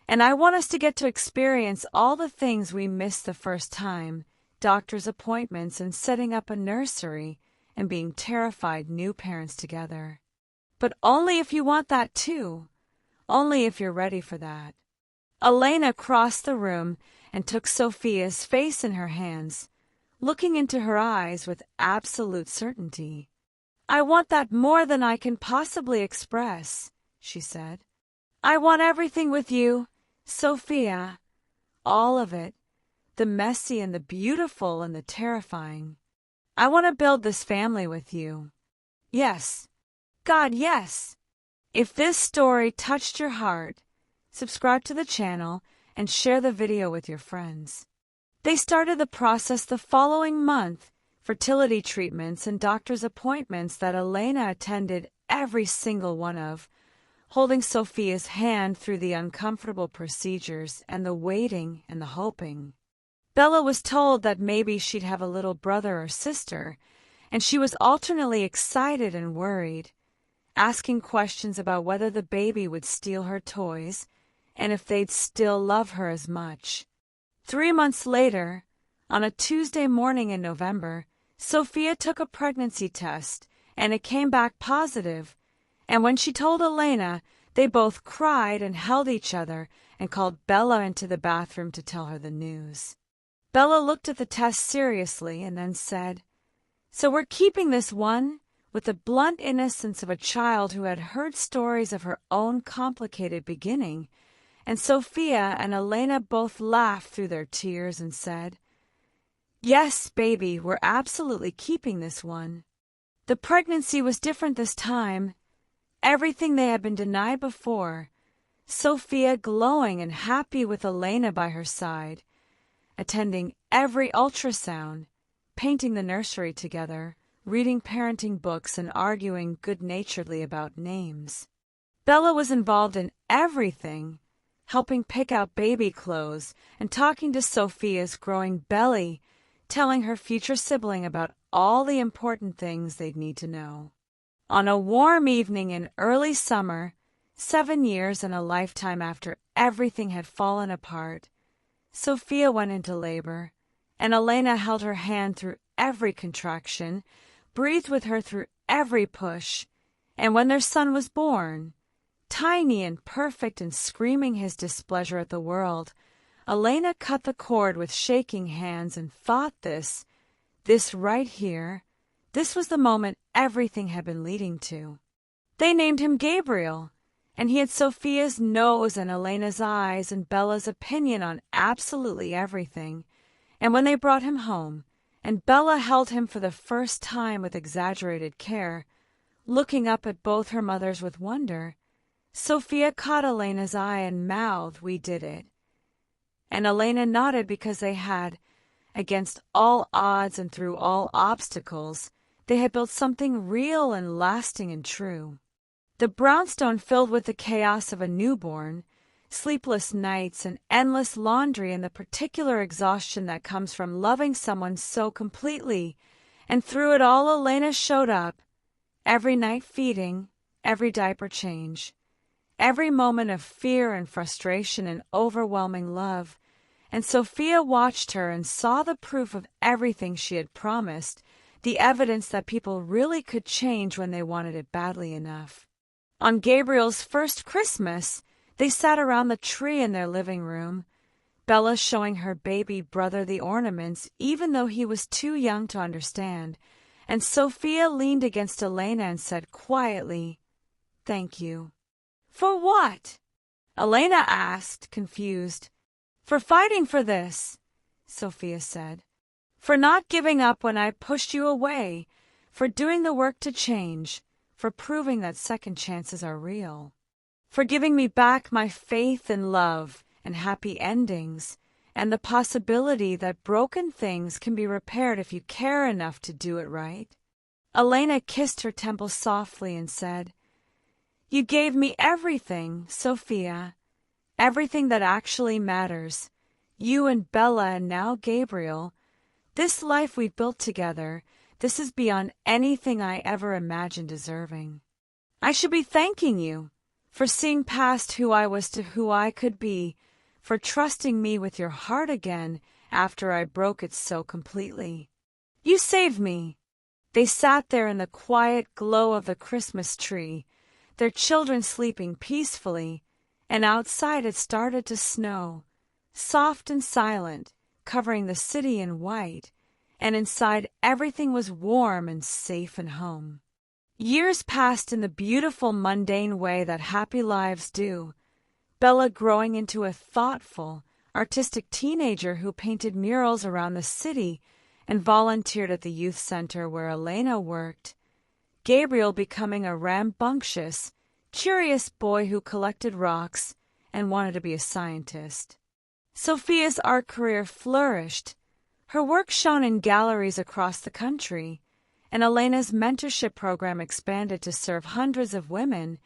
and I want us to get to experience all the things we missed the first time, doctor's appointments and setting up a nursery and being terrified new parents together. But only if you want that too, only if you're ready for that." Elena crossed the room and took Sophia's face in her hands, looking into her eyes with absolute certainty. "I want that more than I can possibly express," she said. "I want everything with you, Sophia, all of it, the messy and the beautiful and the terrifying. I want to build this family with you. Yes, God, yes." If this story touched your heart, subscribe to the channel and share the video with your friends. They started the process the following month, fertility treatments and doctor's appointments that Elena attended every single one of, holding Sophia's hand through the uncomfortable procedures and the waiting and the hoping. Bella was told that maybe she'd have a little brother or sister, and she was alternately excited and worried, asking questions about whether the baby would steal her toys and if they'd still love her as much. 3 months later, on a Tuesday morning in November, Sophia took a pregnancy test, and it came back positive. And when she told Elena, they both cried and held each other and called Bella into the bathroom to tell her the news. Bella looked at the test seriously and then said, "So we're keeping this one?" with the blunt innocence of a child who had heard stories of her own complicated beginning, and Sophia and Elena both laughed through their tears and said, "Yes, baby, we're absolutely keeping this one." The pregnancy was different this time. Everything they had been denied before, Sophia glowing and happy with Elena by her side, attending every ultrasound, painting the nursery together, reading parenting books and arguing good-naturedly about names. Bella was involved in everything, helping pick out baby clothes and talking to Sophia's growing belly, telling her future sibling about all the important things they'd need to know. On a warm evening in early summer, 7 years and a lifetime after everything had fallen apart, Sophia went into labor, and Elena held her hand through every contraction, breathed with her through every push, and when their son was born, tiny and perfect and screaming his displeasure at the world, Elena cut the cord with shaking hands and thought this right here, this was the moment everything had been leading to. They named him Gabriel, and he had Sophia's nose and Elena's eyes and Bella's opinion on absolutely everything, and when they brought him home, and Bella held him for the first time with exaggerated care, looking up at both her mothers with wonder. Sophia caught Elena's eye and mouthed, "We did it." And Elena nodded because they had, against all odds and through all obstacles, they had built something real and lasting and true. The brownstone filled with the chaos of a newborn, sleepless nights and endless laundry and the particular exhaustion that comes from loving someone so completely, and through it all Elena showed up, every night feeding, every diaper change, every moment of fear and frustration and overwhelming love, and Sophia watched her and saw the proof of everything she had promised, the evidence that people really could change when they wanted it badly enough. On Gabriel's first Christmas, they sat around the tree in their living room, Bella showing her baby brother the ornaments even though he was too young to understand, and Sophia leaned against Elena and said quietly, "Thank you." "For what?" Elena asked, confused. "For fighting for this," Sophia said. "For not giving up when I pushed you away, for doing the work to change, for proving that second chances are real, for giving me back my faith and love and happy endings, and the possibility that broken things can be repaired if you care enough to do it right." Elena kissed her temple softly and said, "You gave me everything, Sophia, everything that actually matters. You and Bella and now Gabriel. This life we built together, this is beyond anything I ever imagined deserving. I should be thanking you for seeing past who I was to who I could be, for trusting me with your heart again after I broke it so completely. You saved me." They sat there in the quiet glow of the Christmas tree, their children sleeping peacefully, and outside it started to snow, soft and silent, covering the city in white, and inside everything was warm and safe and home. Years passed in the beautiful mundane way that happy lives do, Bella growing into a thoughtful, artistic teenager who painted murals around the city and volunteered at the youth center where Elena worked, Gabriel becoming a rambunctious, curious boy who collected rocks and wanted to be a scientist. Sophia's art career flourished. Her work shone in galleries across the country, and Elena's mentorship program expanded to serve hundreds of women,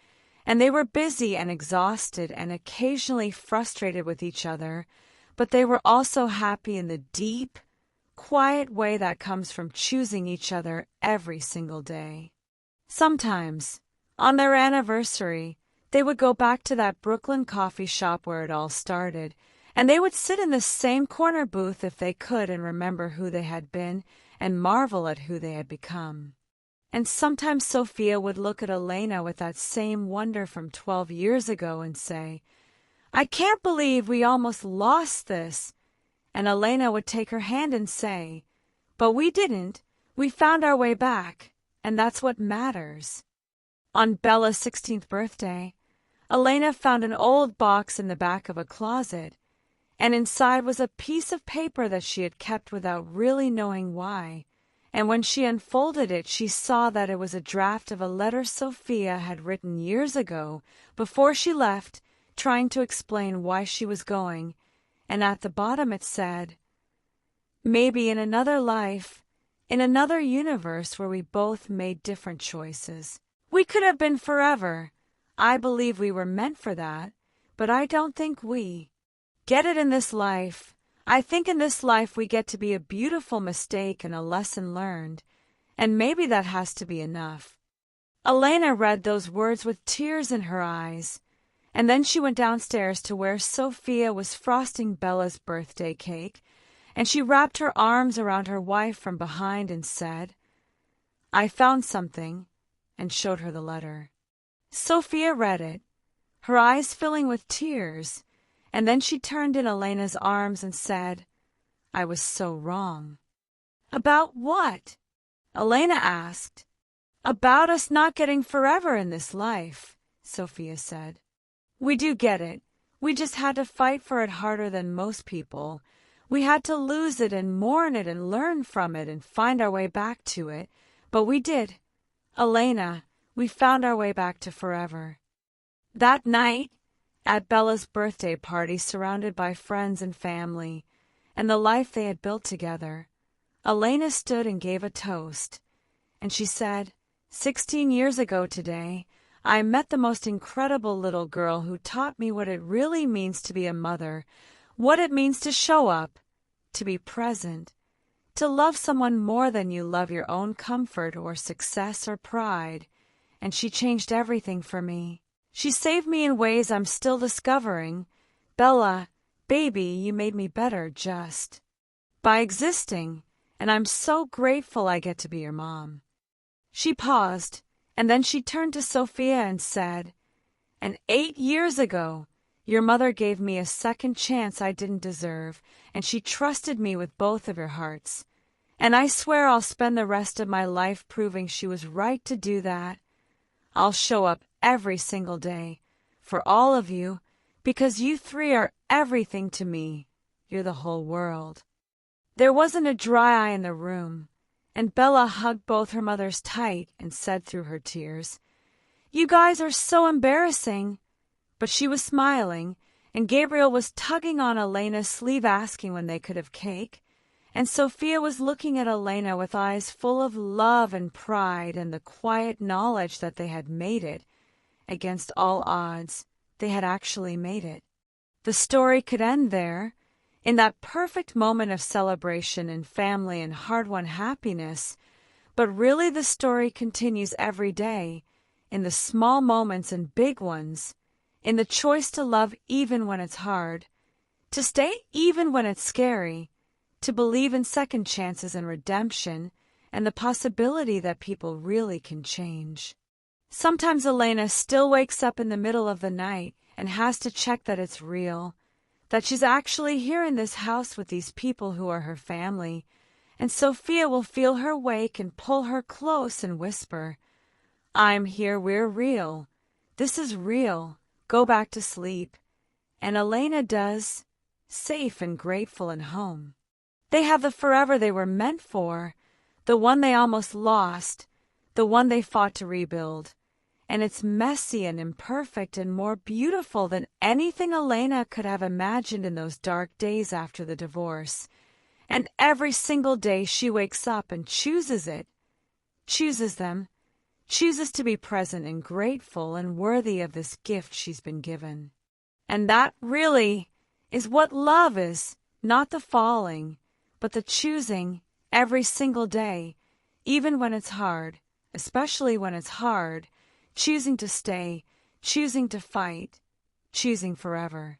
and they were busy and exhausted and occasionally frustrated with each other, but they were also happy in the deep, quiet way that comes from choosing each other every single day. Sometimes, on their anniversary, they would go back to that Brooklyn coffee shop where it all started, and they would sit in the same corner booth if they could and remember who they had been and marvel at who they had become. And sometimes Sophia would look at Elena with that same wonder from 12 years ago and say, "I can't believe we almost lost this." And Elena would take her hand and say, "But we didn't. We found our way back, and that's what matters." On Bella's 16th birthday, Elena found an old box in the back of a closet, and inside was a piece of paper that she had kept without really knowing why. And when she unfolded it, she saw that it was a draft of a letter Sophia had written years ago, before she left, trying to explain why she was going, and at the bottom it said, "Maybe in another life, in another universe where we both made different choices, we could have been forever. I believe we were meant for that, but I don't think we get it in this life. I think in this life we get to be a beautiful mistake and a lesson learned, and maybe that has to be enough." Elena read those words with tears in her eyes, and then she went downstairs to where Sophia was frosting Bella's birthday cake, and she wrapped her arms around her wife from behind and said, "I found something," and showed her the letter. Sophia read it, her eyes filling with tears, and then she turned in Elena's arms and said, "I was so wrong." "About what?" Elena asked. "About us not getting forever in this life," Sophia said. "We do get it. We just had to fight for it harder than most people. We had to lose it and mourn it and learn from it and find our way back to it. But we did. Elena, we found our way back to forever. That night, at Bella's birthday party, surrounded by friends and family, and the life they had built together, Elena stood and gave a toast, and she said, 16 years ago today, I met the most incredible little girl who taught me what it really means to be a mother, what it means to show up, to be present, to love someone more than you love your own comfort or success or pride, and she changed everything for me. She saved me in ways I'm still discovering. Bella, baby, you made me better just by existing, and I'm so grateful I get to be your mom. She paused, and then she turned to Sophia and said, and 8 years ago, your mother gave me a second chance I didn't deserve, and she trusted me with both of her hearts. And I swear I'll spend the rest of my life proving she was right to do that. I'll show up every single day for all of you, because you three are everything to me. You're the whole world. There wasn't a dry eye in the room, and Bella hugged both her mothers tight and said through her tears, You guys are so embarrassing. But she was smiling, and Gabriel was tugging on Elena's sleeve asking when they could have cake, and Sophia was looking at Elena with eyes full of love and pride and the quiet knowledge that they had made it. Against all odds, they had actually made it. The story could end there, in that perfect moment of celebration and family and hard-won happiness, but really the story continues every day, in the small moments and big ones, in the choice to love even when it's hard, to stay even when it's scary, to believe in second chances and redemption and the possibility that people really can change. Sometimes Elena still wakes up in the middle of the night and has to check that it's real, that she's actually here in this house with these people who are her family, and Sophia will feel her wake and pull her close and whisper, I'm here, we're real. This is real. Go back to sleep. And Elena does, safe and grateful and home. They have the forever they were meant for, the one they almost lost, the one they fought to rebuild. And it's messy and imperfect and more beautiful than anything Elena could have imagined in those dark days after the divorce. And every single day she wakes up and chooses it, chooses them, chooses to be present and grateful and worthy of this gift she's been given. And that really is what love is, not the falling, but the choosing every single day, even when it's hard, especially when it's hard, choosing to stay, choosing to fight, choosing forever.